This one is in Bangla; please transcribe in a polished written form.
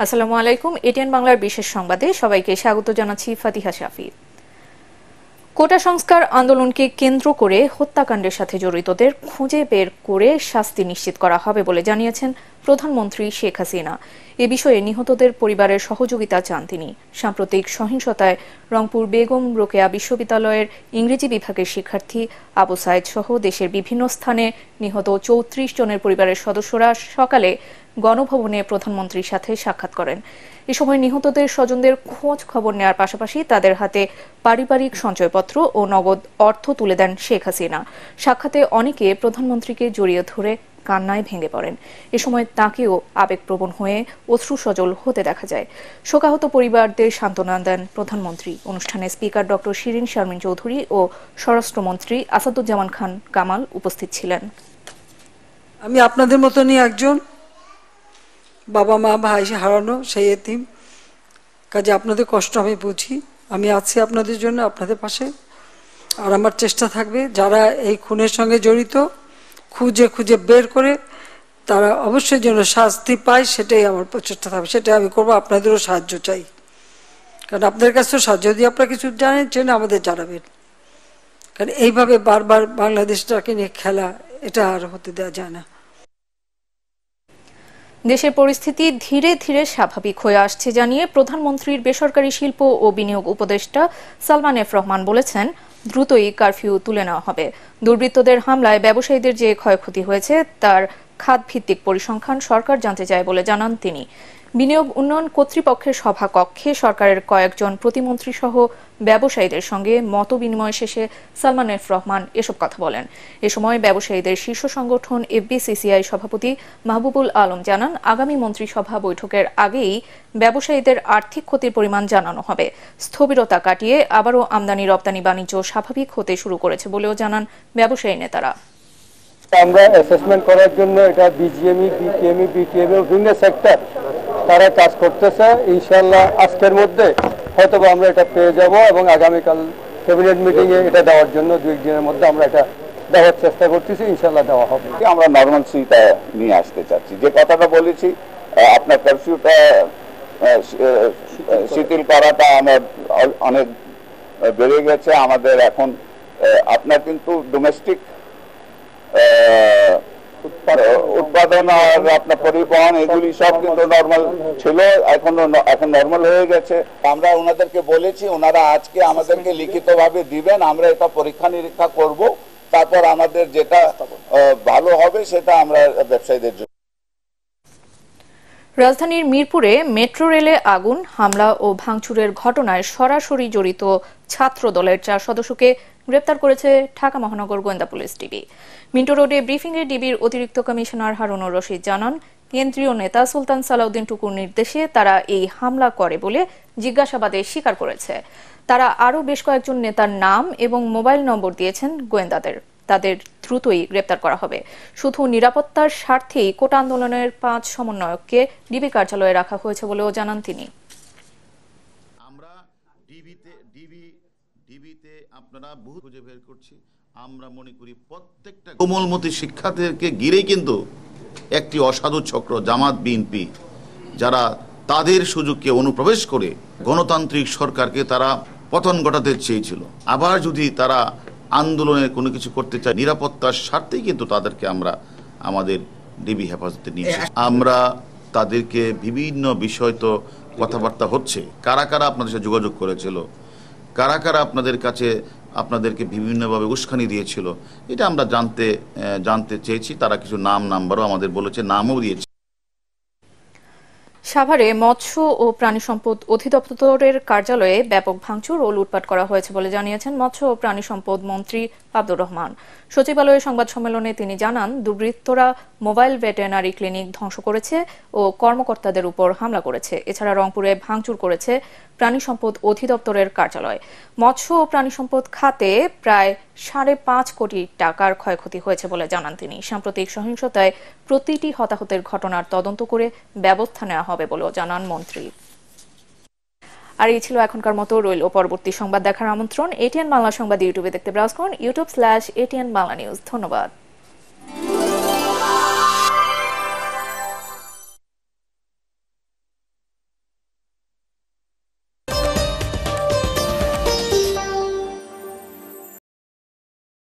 আসসালামু আলাইকুম। এটিএন বাংলার বিশেষ সংবাদে সবাইকে স্বাগত জানাচ্ছি ফাতিহা শাফি। কোটা সংস্কার আন্দোলনকে কেন্দ্র করে হত্যাকাণ্ডের সাথে জড়িতদের খুঁজে বের করে শাস্তি নিশ্চিত করা হবে বলে জানিয়েছেন প্রধানমন্ত্রী শেখ হাসিনা। এ বিষয়ে নিহতদের পরিবারের সহযোগিতা চান তিনি। সাম্প্রতিক সহিংসতায় রংপুর বেগম রোকেয়া বিশ্ববিদ্যালয়ের ইংরেজি বিভাগের শিক্ষার্থী আবু সাইদ সহ দেশের বিভিন্ন স্থানে নিহত ৩৪ জনের পরিবারের সদস্যরা সকালে গণভবনে প্রধানমন্ত্রীর সাথে সাক্ষাৎ করেন। এ সময় নিহতদের স্বজনদের খোঁজ খবর নেওয়ার পাশাপাশি তাদের হাতে পারিবারিক সঞ্চয়পত্র ও নগদ অর্থ তুলে দেন শেখ হাসিনা। সাক্ষাতে অনেকে প্রধানমন্ত্রীকে জড়িয়ে ধরে কান্নায় ভেঙে পড়েন। এ সময় তাঁকেও আবেগপ্রবণ হয়ে অশ্রুসজল হতে দেখা যায়। শোকাহত পরিবারদের সান্ত্বনা দেন প্রধানমন্ত্রী। অনুষ্ঠানে স্পিকার ডক্টর শিরিন শারমিন চৌধুরী ও স্বরাষ্ট্রমন্ত্রী আসাদুজ্জামান খান কামাল উপস্থিত ছিলেন। আমি আপনাদের মতনই একজন বাবা মা ভাই হারানো সেই এতিম, কাজে আপনাদের কষ্ট আমি বুঝি। আমি আছি আপনাদের জন্য, আপনাদের পাশে। আর আমার চেষ্টা থাকবে যারা এই খুনের সঙ্গে জড়িত খুঁজে খুঁজে বের করে তারা অবশ্যই যেন শাস্তি পায়, সেটাই আমার প্রচেষ্টা থাকবে। সেটাই আমি করবো। আপনাদেরও সাহায্য চাই, কারণ আপনাদের কাছেও সাহায্য, যদি আপনারা কিছু জানেন আমাদের জানাবেন। কারণ এইভাবে বারবার বাংলাদেশটাকে নিয়ে খেলা, এটা আর হতে দেওয়া যায় না। দেশের পরিস্থিতি ধীরে ধীরে স্বাভাবিক হয়ে আসছে জানিয়ে প্রধানমন্ত্রীর বেসরকারি শিল্প ও বিনিয়োগ উপদেষ্টা সালমান এফ রহমান বলেছেন, দ্রুতই কারফিউ তুলে নেওয়া হবে। দুর্বৃত্তদের হামলায় ব্যবসায়ীদের যে ক্ষয়ক্ষতি হয়েছে তার খাতভিত্তিক পরিসংখ্যান সরকার জানতে চায় বলে জানান তিনি। বিনিয়োগ উন্নয়ন কর্তৃপক্ষের সভাকক্ষে সরকারের কয়েকজন প্রতিমন্ত্রী সহ ব্যবসায়ীদের সঙ্গে মত বিনিময় শেষে সালমান এফ রহমান এসব কথা বলেন। এ সময় ব্যবসায়ীদের শীর্ষ সংগঠন এফবিসিসিআই সভাপতি মাহবুবুল আলম জানান, আগামী মন্ত্রিসভা বৈঠকের আগেই ব্যবসায়ীদের আর্থিক ক্ষতির পরিমাণ জানানো হবে। স্থবিরতা কাটিয়ে আবারও আমদানি রপ্তানি বাণিজ্য স্বাভাবিক হতে শুরু করেছে বলেও জানান ব্যবসায়ী নেতারা। আমরা অ্যাসেসমেন্ট করার জন্য এটা বিজিএমই, বিটিএমই, বিটিএমই বিভিন্ন সেক্টর তারা কাজ করতেছে। ইনশাআল্লাহ আজকের মধ্যে হয়তো আমরা এটা পেয়ে যাব এবং আগামীকাল ক্যাবিনেট মিটিংয়ে এটা দেওয়ার জন্য 2 দিনের মধ্যে আমরা এটা দেওয়ার চেষ্টা করতেছি। ইনশাআল্লাহ দেওয়া হবে। আমরা নর্মালসিটা নিয়ে আসতে চাচ্ছি। যে কথাটা বলেছি, আপনার কারফিউটা শিথিল করাটা আমার অনেক বেড়ে গেছে। আমাদের এখন আপনার কিন্তু ডোমেস্টিক উৎপাদন আর আপনার পরিবহন এগুলি সব কিন্তু নর্মাল ছিল, এখন নর্মাল হয়ে গেছে। আমরা ওনাদেরকে বলেছি, ওনারা আজকে আমাদেরকে লিখিতভাবে দিবেন, আমরা এটা পরীক্ষা নিরীক্ষা করব, তারপর আমাদের যেটা ভালো হবে সেটা আমরা ব্যবসায়ীদের জন্য। রাজধানীর মিরপুরে মেট্রো রেলে আগুন, হামলা ও ভাঙচুরের ঘটনায় সরাসরি জড়িত ছাত্র দলের 4 সদস্যকে গ্রেপ্তার করেছে ঢাকা মহানগর গোয়েন্দা পুলিশ ডিবি। মিন্টো রোডে ব্রিফিংয়ে ডিবির অতিরিক্ত কমিশনার হারুনুর রশিদ জানান, কেন্দ্রীয় নেতা সুলতান সালাউদ্দিন টুকুর নির্দেশে তারা এই হামলা করে বলে জিজ্ঞাসাবাদে স্বীকার করেছে। তারা আরও বেশ কয়েকজন নেতার নাম এবং মোবাইল নম্বর দিয়েছেন গোয়েন্দাদের। তাদের দ্রুতই গ্রেপ্তার করা হবে। শুধু নিরাপত্তার স্বার্থেই কোটা আন্দোলনের 5 সমন্বয়ককে ডিবি কার্যালয়ে রাখা হয়েছে বলেও জানান তিনি। আমরা ডিবিতে আপনারা বহু খুঁজে বের করছি। আমরা মনে করি প্রত্যেকটা কোমলমতি শিক্ষার্থীদেরকে ঘিরেই কিন্তু একটি অসাধু চক্র জামাত বিএনপি, যারা তাদের সুযোগকে অনুপ্রবেশ করে গণতান্ত্রিক সরকারকে তারা পতন ঘটাতে চেয়েছিল। আবার যদি তারা আন্দোলনের কোনো কিছু করতে চায়, নিরাপত্তার স্বার্থেই কিন্তু তাদেরকে আমরা আমাদের ডিবি হেফাজতে নিয়েছি। আমরা তাদেরকে বিভিন্ন বিষয় তো কথাবার্তা হচ্ছে, কারা কারা আপনাদের সাথে যোগাযোগ করেছিল, কারা কারা আপনাদের কাছে আপনাদেরকে বিভিন্নভাবে উস্কানি দিয়েছিল, এটা আমরা জানতে চেয়েছি। তারা কিছু নাম্বারও আমাদের বলেছে, নামও দিয়েছে। সাভারে মৎস্য ও প্রাণী সম্পদ অধিদপ্তরের কার্যালয়ে ব্যাপক ভাঙচুর ও লুটপাট করা হয়েছে বলে জানিয়েছেন মৎস্য ও প্রাণী সম্পদ মন্ত্রী আব্দুর রহমান। সচিবালয়ে সংবাদ সম্মেলনে তিনি জানান, দুর্বৃত্তরা মোবাইল ভেটেরিনারি ক্লিনিক ধ্বংস করেছে ও কর্মকর্তাদের উপর হামলা করেছে। এছাড়া রংপুরে ভাঙচুর করেছে প্রাণী সম্পদ অধিদপ্তরের কার্যালয়। মৎস্য ও প্রাণী সম্পদ খাতে প্রায় 5.5 কোটি টাকার ক্ষয়ক্ষতি হয়েছে বলে জানান তিনি। সাম্প্রতিক সহিংসতায় প্রতিটি হতাহতের ঘটনার তদন্ত করে ব্যবস্থা নেওয়া হবে বলেও জানান মন্ত্রী। আর এই ছিল এখনকার মতো। রইল পরবর্তী সংবাদ দেখার আমন্ত্রণ। এটিএন বাংলা সংবাদ ইউটিউবে দেখতে ব্রাউজ করুন, youtube/ATN Bangla News। ধন্যবাদ।